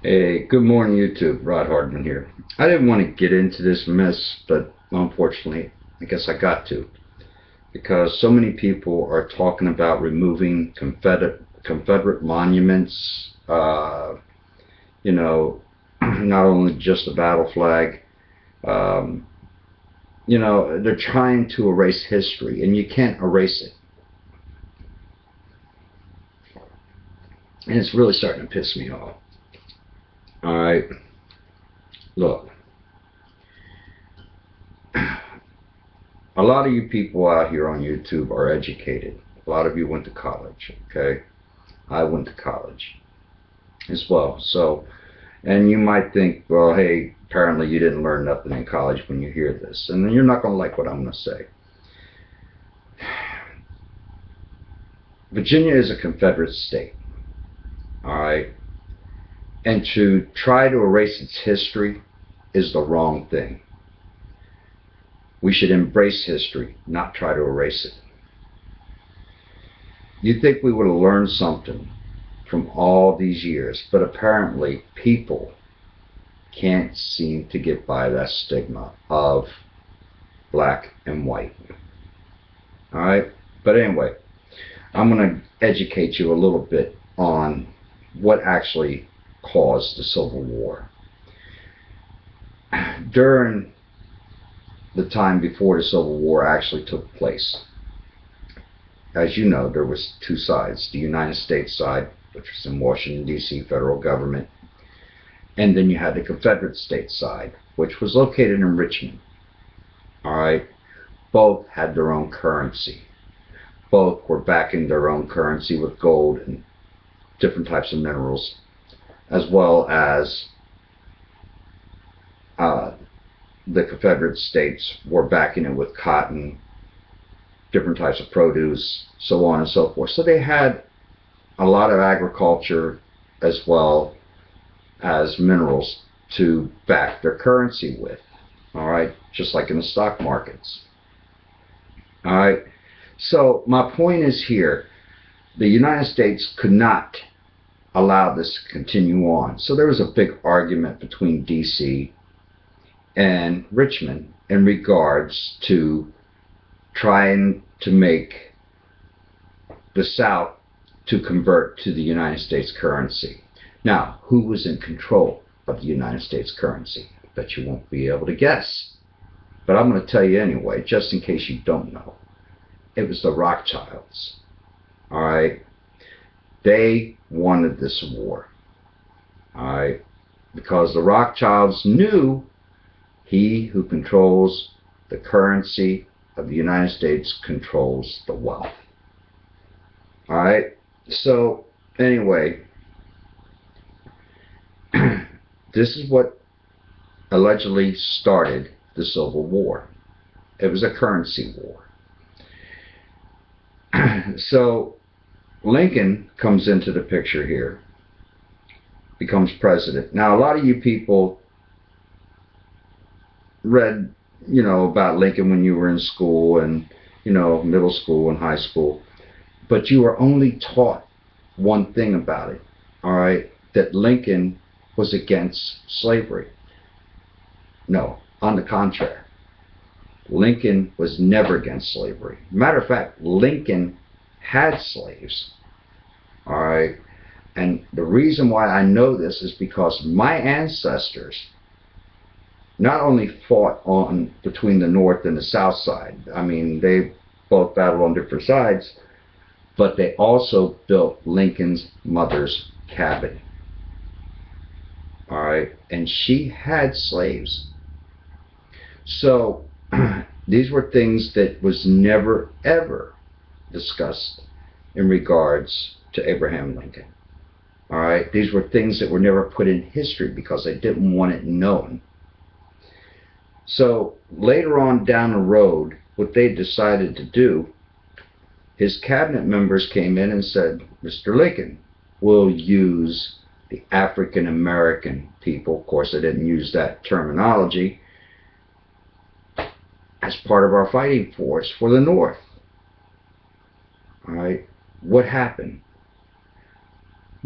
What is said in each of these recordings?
Hey, good morning, YouTube. Rod Hardman here. I didn't want to get into this mess, but unfortunately, I guess I got to because so many people are talking about removing Confederate monuments. Not only just the battle flag. Um, they're trying to erase history, and you can't erase it. And it's really starting to piss me off. All right, look. A lot of you people out here on YouTube are educated. A lot of you went to college, okay? I went to college as well. So, and you might think, well, hey, apparently you didn't learn nothing in college when you hear this. And then you're not going to like what I'm going to say. Virginia is a Confederate state, all right? And to try to erase its history is the wrong thing. We should embrace history, not try to erase it. You'd think we would have learned something from all these years, but apparently people can't seem to get by that stigma of black and white. All right? But anyway, I'm going to educate you a little bit on what actually caused the Civil War. During the time before the Civil War actually took place, as you know, there was two sides. The United States side, which was in Washington, D.C., federal government, and then you had the Confederate States side, which was located in Richmond. All right? Both had their own currency. Both were backing their own currency with gold and different types of minerals, as well as the Confederate States were backing it with cotton, different types of produce, so on and so forth. So they had a lot of agriculture as well as minerals to back their currency with. All right, just like in the stock markets. All right, so my point is here, the United States could not allow this to continue on. So there was a big argument between DC and Richmond in regards to trying to make the South to convert to the United States currency. Now, who was in control of the United States currency? I bet you won't be able to guess. But I'm going to tell you anyway, just in case you don't know. It was the Rothschilds. All right? They wanted this war. All right? Because the Rothschilds knew he who controls the currency of the United States controls the wealth. All right? So, anyway, this is what allegedly started the Civil War. It was a currency war. So, Lincoln comes into the picture here, becomes president. Now, a lot of you people read, about Lincoln when you were in school and, middle school and high school. But you were only taught one thing about it, all right, that Lincoln was against slavery. No, on the contrary. Lincoln was never against slavery. Matter of fact, Lincoln had slaves, all right? And the reason why I know this is because my ancestors not only fought on between the North and the South side. I mean, they both battled on different sides, but they also built Lincoln's mother's cabin. All right, and she had slaves. So these were things that was never ever discussed in regards to Abraham Lincoln. All right, these were things that were never put in history because they didn't want it known. So later on down the road, what they decided to do, his cabinet members came in and said, Mr. Lincoln, we'll use the African American people, of course they didn't use that terminology, as part of our fighting force for the North. All right, what happened?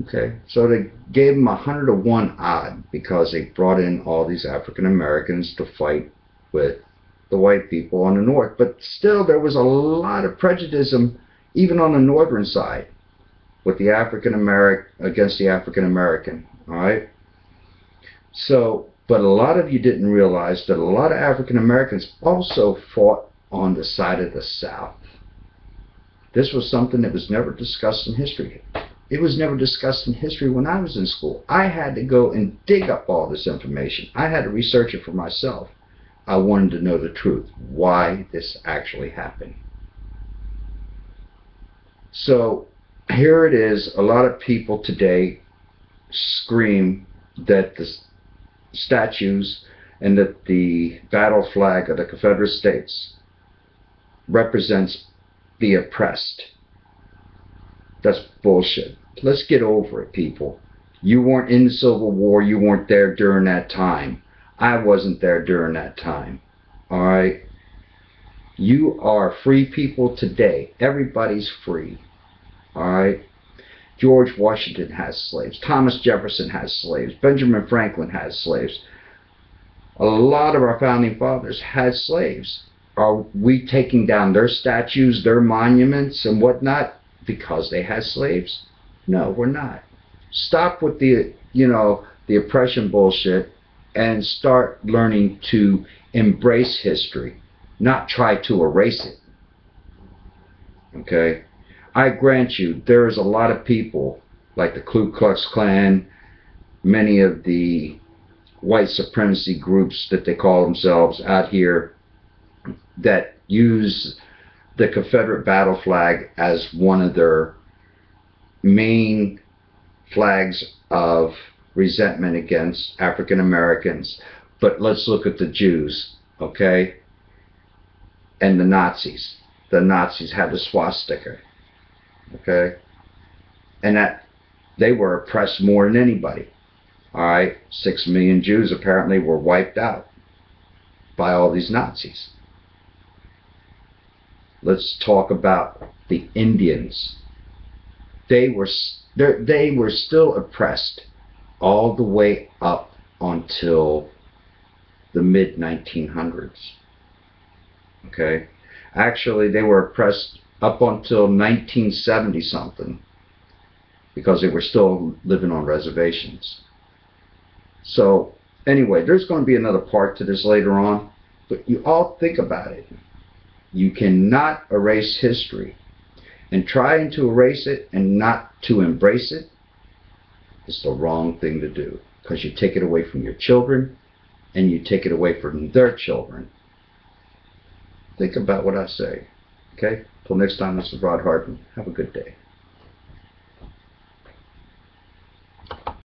Okay, so they gave them 100 to 1 odd because they brought in all these African Americans to fight with the white people on the north. But still, there was a lot of prejudice, even on the northern side, with the African American against the African American. All right. So, but a lot of you didn't realize that a lot of African Americans also fought on the side of the South. This was something that was never discussed in history. It was never discussed in history when I was in school. I had to go and dig up all this information. I had to research it for myself. I wanted to know the truth, why this actually happened. So here it is. A lot of people today scream that the statues and that the battle flag of the Confederate States represents the oppressed. That's bullshit. Let's get over it, people. You weren't in the Civil War. You weren't there during that time. I wasn't there during that time. All right? You are free people today. Everybody's free. All right? George Washington has slaves. Thomas Jefferson has slaves. Benjamin Franklin has slaves. A lot of our founding fathers had slaves. Are we taking down their statues, their monuments, and whatnot because they had slaves? No, we're not. Stop with the oppression bullshit and start learning to embrace history, not try to erase it. Okay? I grant you, there's a lot of people like the Ku Klux Klan, many of the white supremacy groups that they call themselves out here, that use the Confederate battle flag as one of their main flags of resentment against African Americans. But let's look at the Jews, okay? And the Nazis. The Nazis had the swastika, okay? And that they were oppressed more than anybody. All right? 6 million Jews apparently were wiped out by all these Nazis. Let's talk about the Indians. They were still oppressed all the way up until the mid-1900s. Okay? Actually, they were oppressed up until 1970 something because they were still living on reservations. So anyway, there's going to be another part to this later on, but you all think about it. You cannot erase history, and trying to erase it and not to embrace it is the wrong thing to do, because you take it away from your children and you take it away from their children. Think about what I say. Okay? Till next time, this is Rod Hartman. Have a good day.